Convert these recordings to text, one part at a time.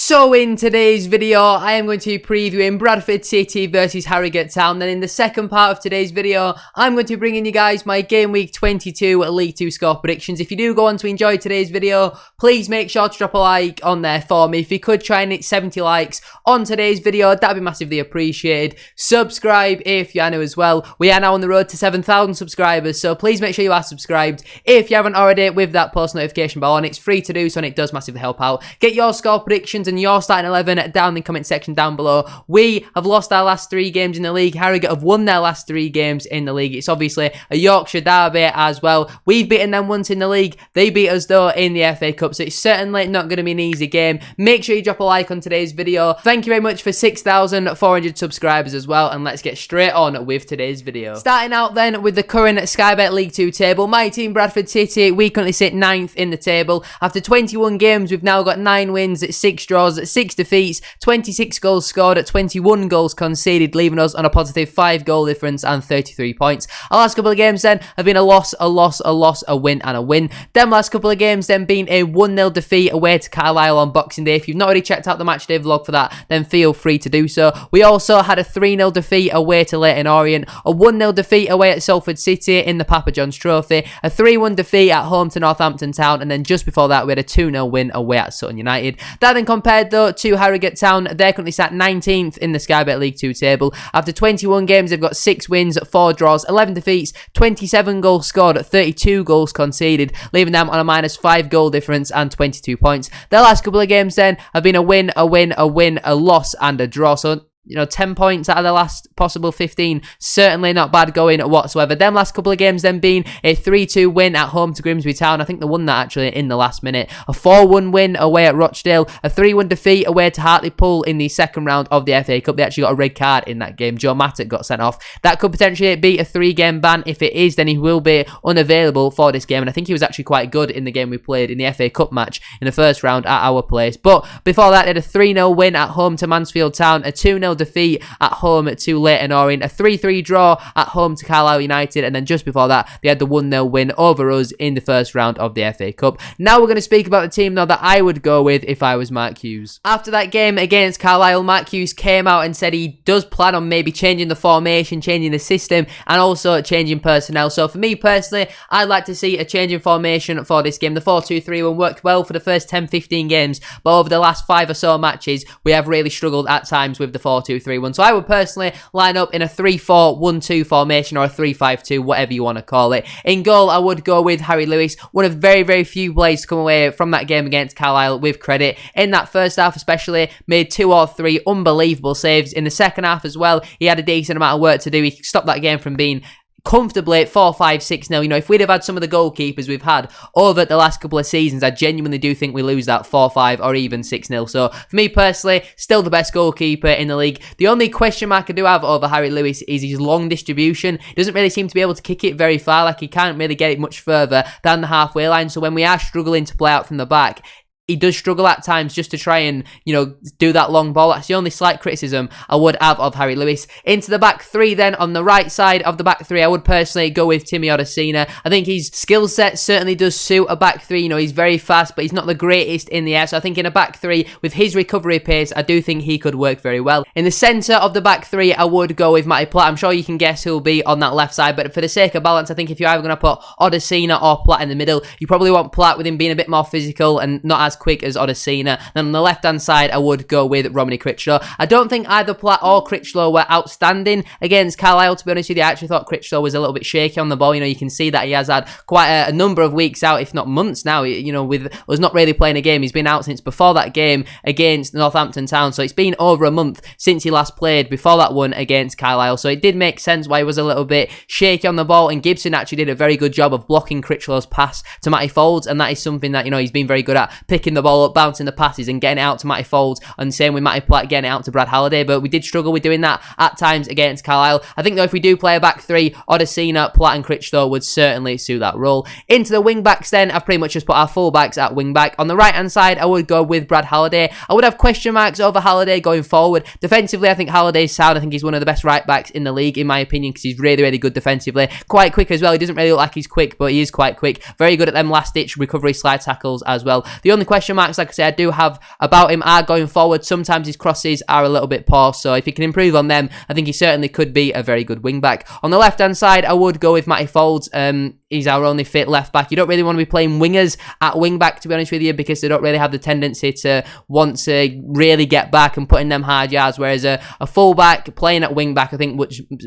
So in today's video, I am going to be previewing Bradford City versus Harrogate Town. Then in the second part of today's video, I'm going to be bringing you guys my Game Week 22 League 2 score predictions. If you do go on to enjoy today's video, please make sure to drop a like on there for me. If you could try and hit 70 likes on today's video, that'd be massively appreciated. Subscribe if you are new as well. We are now on the road to 7,000 subscribers, so please make sure you are subscribed if you haven't already with that post notification bell on. It's free to do so and it does massively help out. Get your score predictions and your starting 11 down in the comment section down below. We have lost our last 3 games in the league. Harrogate have won their last 3 games in the league. It's obviously a Yorkshire derby as well. We've beaten them once in the league. They beat us though in the FA Cup, so it's certainly not going to be an easy game. Make sure you drop a like on today's video. Thank you very much for 6,400 subscribers as well, and let's get straight on with today's video. Starting out then with the current Sky Bet League 2 table. My team Bradford City, we currently sit 9th in the table. After 21 games, we've now got 9 wins, 6 draws, 6 defeats, 26 goals scored, 21 goals conceded, leaving us on a positive 5 goal difference and 33 points. Our last couple of games then have been a loss, a win and a win. Them last couple of games then being a 1-0 defeat away to Carlisle on Boxing Day. If you've not already checked out the matchday vlog for that, then feel free to do so. We also had a 3-0 defeat away to Leyton Orient, a 1-0 defeat away at Salford City in the Papa John's Trophy, a 3-1 defeat at home to Northampton Town, and then just before that we had a 2-0 win away at Sutton United. That then compared though to Harrogate Town. They're currently sat 19th in the Sky Bet League 2 table. After 21 games, they've got 6 wins, 4 draws, 11 defeats, 27 goals scored, 32 goals conceded, leaving them on a minus 5 goal difference and 22 points. Their last couple of games then have been a win, a loss and a draw. So 10 points out of the last possible 15. Certainly not bad going whatsoever. Them last couple of games then being a 3-2 win at home to Grimsby Town. I think they won that actually in the last minute. A 4-1 win away at Rochdale. A 3-1 defeat away to Hartlepool in the second round of the FA Cup. They actually got a red card in that game. Joe Mattock got sent off. That could potentially be a 3-game ban. If it is, then he will be unavailable for this game. And I think he was actually quite good in the game we played in the FA Cup match in the first round at our place. But before that, they had a 3-0 win at home to Mansfield Town. A 2-0 defeat at home to Leyton Orient, a 3-3 draw at home to Carlisle United, and then just before that they had the 1-0 win over us in the first round of the FA Cup. Now we're going to speak about the team though that I would go with if I was Mark Hughes. After that game against Carlisle, Mark Hughes came out and said he does plan on maybe changing the formation, changing the system, and also changing personnel. So for me personally, I'd like to see a change in formation for this game. The 4-2-3-1 worked well for the first 10-15 games, but over the last 5 or so matches we have really struggled at times with the 4-2-3-1. So I would personally line up in a 3-4-1-2 formation or a 3-5-2, whatever you want to call it. In goal, I would go with Harry Lewis, one of very, very few players to come away from that game against Carlisle with credit. In that first half especially, made 2 or 3 unbelievable saves. In the second half as well, he had a decent amount of work to do. He stopped that game from being comfortably 4-5-6-0. If we'd have had some of the goalkeepers we've had over the last couple of seasons, I genuinely do think we lose that 4-5 or even 6-0. So for me personally, still the best goalkeeper in the league. The only question mark I do have over Harry Lewis is his long distribution. He doesn't really seem to be able to kick it very far. Like, he can't really get it much further than the halfway line. So when we are struggling to play out from the back, he does struggle at times just to try and, do that long ball. That's the only slight criticism I would have of Harry Lewis. Into the back 3 then, on the right side of the back 3, I would personally go with Timmy Odesina. I think his skill set certainly does suit a back 3. He's very fast, but he's not the greatest in the air. So I think in a back 3, with his recovery pace, I do think he could work very well. In the centre of the back 3, I would go with Matty Platt. I'm sure you can guess who'll be on that left side, but for the sake of balance, I think if you're either going to put Odesina or Platt in the middle, you probably want Platt with him being a bit more physical and not as quick as Odesina. Then on the left-hand side, I would go with Romany Critchlow. I don't think either Platt or Critchlow were outstanding against Carlisle, to be honest with you. I actually thought Critchlow was a little bit shaky on the ball. You can see that he has had quite a number of weeks out, if not months now, with us not really playing a game. He's been out since before that game against Northampton Town, so it's been over a month since he last played before that one against Carlisle. So it did make sense why he was a little bit shaky on the ball, and Gibson actually did a very good job of blocking Critchlow's pass to Matty Folds, and that is something that, he's been very good at, picking the ball up, bouncing the passes and getting it out to Matty Folds, and same with Matty Platt getting it out to Brad Halliday. But we did struggle with doing that at times against Carlisle. I think though if we do play a back 3, Odesina, Platt and Critchlow would certainly suit that role. Into the wing backs then, I've pretty much just put our full backs at wing back. On the right hand side, I would go with Brad Halliday. I would have question marks over Halliday going forward. Defensively, I think Halliday's sound. I think he's one of the best right backs in the league in my opinion, because he's really, really good defensively. Quite quick as well. He doesn't really look like he's quick, but he is quite quick. Very good at them last ditch recovery slide tackles as well. The only question marks, like I said, I do have about him are going forward. Sometimes his crosses are a little bit poor, so if he can improve on them, I think he certainly could be a very good wing back. On the left-hand side, I would go with Matty Folds. He's our only fit left back. You don't really want to be playing wingers at wing back, to be honest with you, because they don't really have the tendency to want to really get back and put in them hard yards, whereas a full back playing at wing back, I think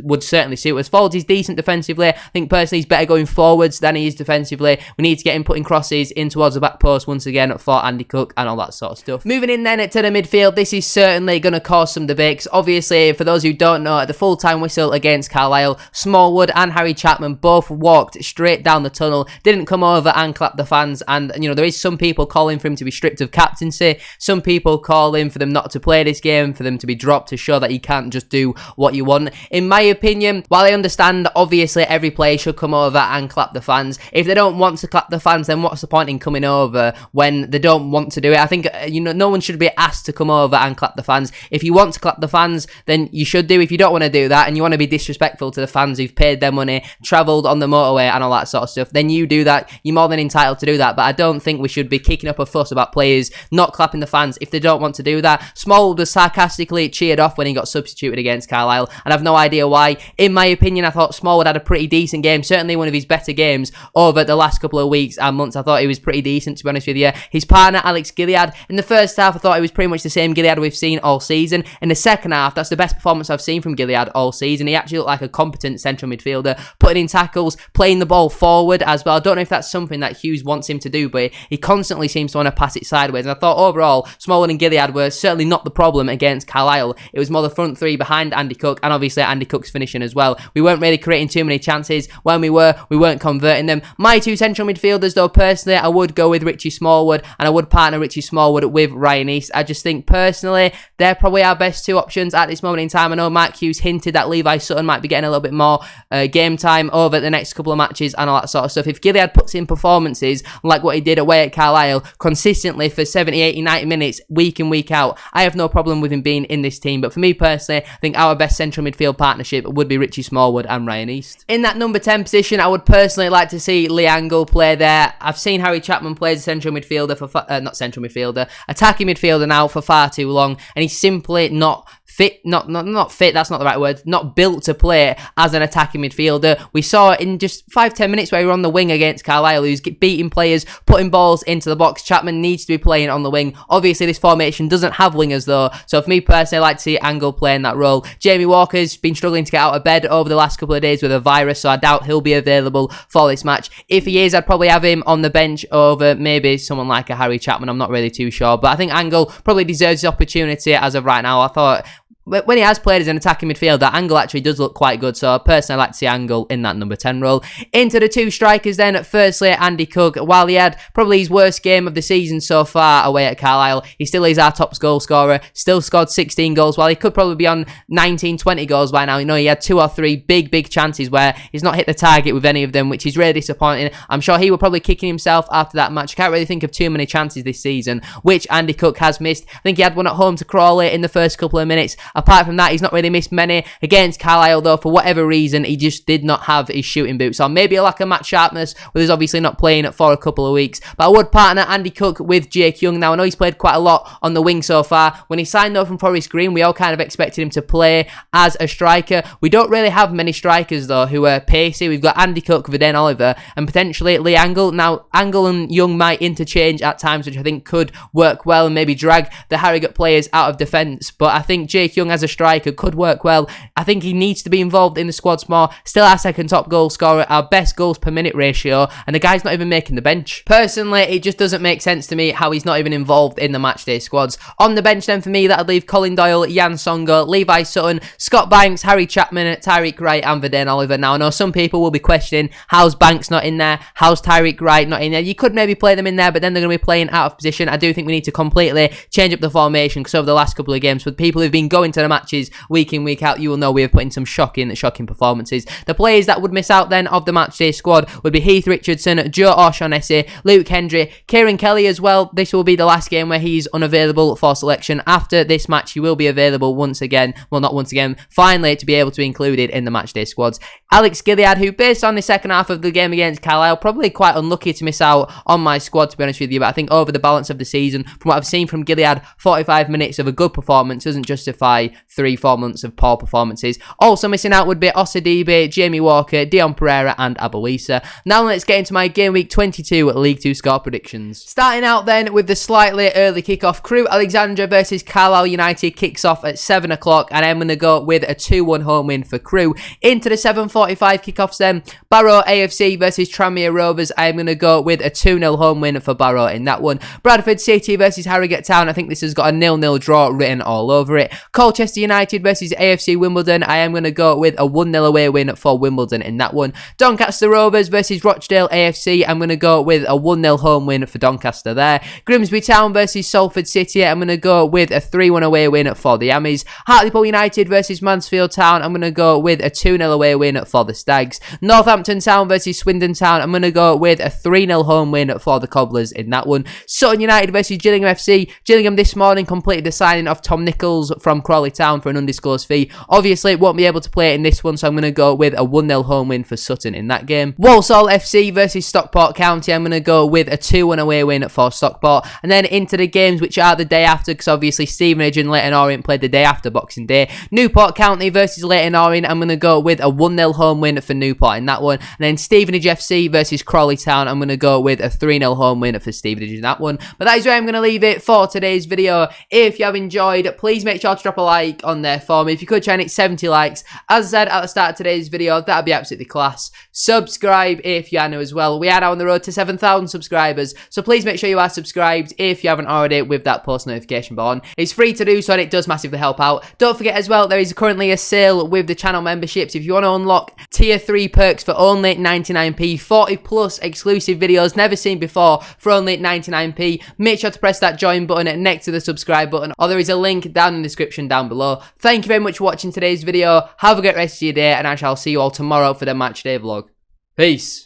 would certainly suit us. Folds is decent defensively. I think personally he's better going forwards than he is defensively. We need to get him putting crosses in towards the back post once again for Andy Cook and all that sort of stuff. Moving in then to the midfield, this is certainly going to cause some debates. Obviously, for those who don't know, at the full-time whistle against Carlisle, Smallwood and Harry Chapman both walked straight down the tunnel, didn't come over and clap the fans, and you know, there is some people calling for him to be stripped of captaincy, some people calling for them not to play this game, for them to be dropped to show that you can't just do what you want. In my opinion, while I understand that obviously every player should come over and clap the fans, if they don't want to clap the fans, then what's the point in coming over when they don't want to do it? I think, you know, no one should be asked to come over and clap the fans. If you want to clap the fans, then you should do. If you don't want to do that and you want to be disrespectful to the fans who've paid their money, travelled on the motorway and all that sort of stuff, then you do that. You're more than entitled to do that, but I don't think we should be kicking up a fuss about players not clapping the fans if they don't want to do that. Smallwood was sarcastically cheered off when he got substituted against Carlisle, and I've no idea why. In my opinion, I thought Smallwood had a pretty decent game, certainly one of his better games over the last couple of weeks and months. I thought he was pretty decent, to be honest with you. His partner, Alex Gilliard, in the first half, I thought he was pretty much the same Gilliard we've seen all season. In the second half, that's the best performance I've seen from Gilliard all season. He actually looked like a competent central midfielder, putting in tackles, playing the ball forward as well. I don't know if that's something that Hughes wants him to do, but he constantly seems to want to pass it sideways. And I thought overall, Smallwood and Gilliard were certainly not the problem against Carlisle. It was more the front three behind Andy Cook, and obviously Andy Cook's finishing as well. We weren't really creating too many chances. When we weren't converting them. My two central midfielders, though, personally, I would go with Richie Smallwood, and I would partner Richie Smallwood with Ryan East. I just think, personally, they're probably our best two options at this moment in time. I know Mark Hughes hinted that Levi Sutton might be getting a little bit more game time over the next couple of matches and all that sort of stuff. If Gilliard puts in performances like what he did away at Carlisle consistently for 70, 80, 90 minutes, week in, week out, I have no problem with him being in this team. But for me personally, I think our best central midfield partnership would be Richie Smallwood and Ryan East. In that number 10 position, I would personally like to see Lee Angle play there. I've seen Harry Chapman play as a central midfielder attacking midfielder now for far too long, and he's simply not fit, not fit, that's not the right word, not built to play as an attacking midfielder. We saw in just 5-10 minutes where he was on the wing against Carlisle, he was beating players, putting balls into the box. Chapman needs to be playing on the wing. Obviously, this formation doesn't have wingers though, so for me personally, I like to see Angle playing that role. Jamie Walker's been struggling to get out of bed over the last couple of days with a virus, so I doubt he'll be available for this match. If he is, I'd probably have him on the bench over maybe someone like a Harry Chapman. I'm not really too sure, but I think Angle probably deserves the opportunity as of right now. I thought when he has played as an attacking midfielder, Angle actually does look quite good, so personally I like to see Angle in that number 10 role. Into the two strikers then, firstly Andy Cook. While he had probably his worst game of the season so far away at Carlisle, he still is our top goal scorer, still scored 16 goals, while he could probably be on 19, 20 goals by now. You know, he had 2 or 3 big chances where he's not hit the target with any of them, which is really disappointing. I'm sure he will probably kicking himself after that match. I can't really think of too many chances this season, which Andy Cook has missed. I think he had one at home to Crawley in the first couple of minutes. Apart from that, he's not really missed many. Against Carlisle, though, for whatever reason, he just did not have his shooting boots on. Maybe a lack of match sharpness, with he's obviously not playing for a couple of weeks. But I would partner Andy Cook with Jake Young. Now, I know he's played quite a lot on the wing so far. When he signed though from Forest Green, we all kind of expected him to play as a striker. We don't really have many strikers, though, who are pacey. We've got Andy Cook, Viden Oliver, and potentially Lee Angle. Now, Angle and Young might interchange at times, which I think could work well and maybe drag the Harrogate players out of defence. But I think Jake Young as a striker could work well. I think he needs to be involved in the squads more. Still our second top goal scorer, our best goals per minute ratio, and the guy's not even making the bench. Personally, it just doesn't make sense to me how he's not even involved in the matchday squads. On the bench then for me, that'd leave Colin Doyle, Jan Songo, Levi Sutton, Scott Banks, Harry Chapman, Tyreek Wright and Viden Oliver. Now, I know some people will be questioning, how's Banks not in there? How's Tyreek Wright not in there? You could maybe play them in there, but then they're going to be playing out of position. I do think we need to completely change up the formation, because over the last couple of games, for the people who've been going to the matches week in, week out, you will know we have put in some shocking performances. The players that would miss out then of the matchday squad would be Heath Richardson, Joe O'Shaughnessy, Luke Hendry, Kieran Kelly as well. This will be the last game where he's unavailable for selection. After this match, he will be available once again, well, not once again, finally to be able to be included in the matchday squads. Alex Gilead, who based on the second half of the game against Carlisle, probably quite unlucky to miss out on my squad, to be honest with you, but I think over the balance of the season, from what I've seen from Gilead, 45 minutes of a good performance doesn't justify 3-4 months of poor performances. Also missing out would be Osadibe, Jamie Walker, Dion Pereira and Abuisa. Now let's get into my game week 22 League 2 score predictions. Starting out then with the slightly early kickoff, Crewe Alexandra versus Carlisle United kicks off at 7 o'clock, and I'm going to go with a 2-1 home win for Crewe. Into the 7:45 kickoffs then, Barrow AFC versus Tranmere Rovers. I'm going to go with a 2-0 home win for Barrow in that one. Bradford City versus Harrogate Town. I think this has got a 0-0 draw written all over it. Colchester United versus AFC Wimbledon. I am going to go with a 1-0 away win for Wimbledon in that one. Doncaster Rovers versus Rochdale AFC. I'm going to go with a 1-0 home win for Doncaster there. Grimsby Town versus Salford City. I'm going to go with a 3-1 away win for the Ammies. Hartlepool United versus Mansfield Town. I'm going to go with a 2-0 away win for the Stags. Northampton Town versus Swindon Town. I'm going to go with a 3-0 home win for the Cobblers in that one. Sutton United versus Gillingham FC. Gillingham this morning completed the signing of Tom Nichols from Crawley Town for an undisclosed fee. Obviously, won't be able to play it in this one, so I'm going to go with a 1-0 home win for Sutton in that game. Walsall FC versus Stockport County. I'm going to go with a 2-1 away win for Stockport. And then into the games which are the day after, because obviously Stevenage and Leyton Orient played the day after Boxing Day. Newport County versus Leyton Orient. I'm going to go with a 1-0 home win for Newport in that one. And then Stevenage FC versus Crawley Town. I'm going to go with a 3-0 home win for Stevenage in that one. But that is where I'm going to leave it for today's video. If you have enjoyed, please make sure to drop a like on there for me. If you could try and hit 70 likes, as I said at the start of today's video, that'd be absolutely class. Subscribe if you are new as well. We are now on the road to 7,000 subscribers, so please make sure you are subscribed if you haven't already with that post notification button. It's free to do so and it does massively help out. Don't forget as well, there is currently a sale with the channel memberships. If you want to unlock tier 3 perks for only 99p, 40 plus exclusive videos never seen before for only 99p, make sure to press that join button next to the subscribe button, or there is a link down in the description down below. Thank you very much for watching today's video. Have a great rest of your day, and I shall see you all tomorrow for the match day vlog. Peace.